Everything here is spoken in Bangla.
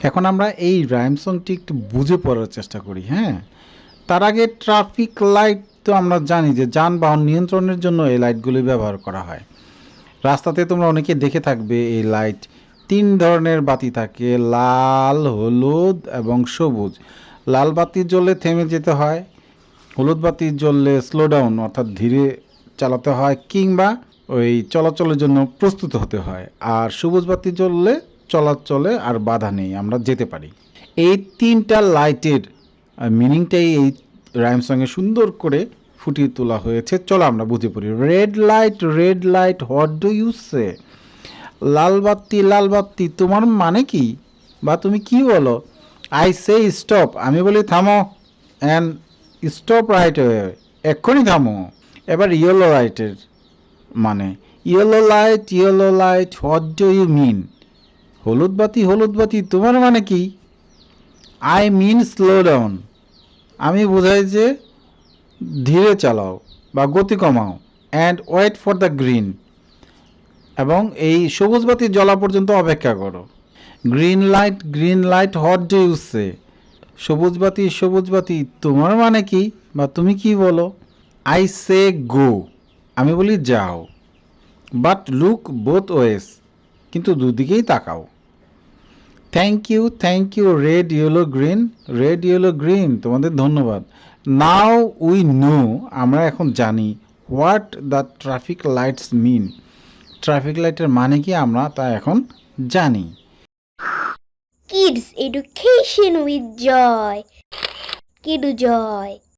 এখন আমরা এই রাইম সংটি একটু বুঝে পড়ার চেষ্টা করি, হ্যাঁ? তার আগে ট্রাফিক লাইট তো আমরা জানি যে যানবাহন নিয়ন্ত্রণের জন্য এই লাইটগুলি ব্যবহার করা হয়। রাস্তাতে তোমরা অনেকে দেখে থাকবে এই লাইট ৩ ধরনের বাতি থাকে, লাল, হলুদ এবং সবুজ। লাল বাতি জ্বললে থেমে যেতে হয়, হলুদ বাতি জ্বললে স্লো ডাউন অর্থাৎ ধীরে চালাতে হয় কিংবা ওই চলাচলের জন্য প্রস্তুত হতে হয়। আর সবুজ বাতি জ্বললে চলাচলে আর বাধা নেই, আমরা যেতে পারি। এই ৩টা লাইটের মিনিংটাই এই রাইম সঙ্গে সুন্দর করে ফুটিয়ে তোলা হয়েছে। চলো আমরা বুঝে পড়ি। Red light what do you say? লাল বাতি তোমার মানে কি, বা তুমি কি বলো? আই সে স্টপ, আমি বলি থামো। অ্যান্ড স্টপ রাইট ওয়ে, এক্ষুনি থামো। এবার ইয়েলো লাইটের মানে yellow light what do you mean? হলুদ বাতি তোমার মানে কি? আই মিন স্লো ডাউন, আমি বোঝাই যে ধীরে চালাও বা গতি কমাও। And wait for the green, এবং এই সবুজ বাতি জ্বলা পর্যন্ত অপেক্ষা করো। Green light what do you say? সবুজ বাতি তোমার মানে কি, বা তুমি কি বলো? আই সে গো, আমি বলি যাও। বাট লুক বোথ ওয়েস, কিন্তু দুদিকেই তাকাও। Thank you red yellow green, তোমাদের ধন্যবাদ। নাও উই নো, আমরা এখন জানি what the traffic lights mean, traffic লাইটের মানে কি আমরা তা এখন জানি। Kids Education with Joy. Kidu Joy.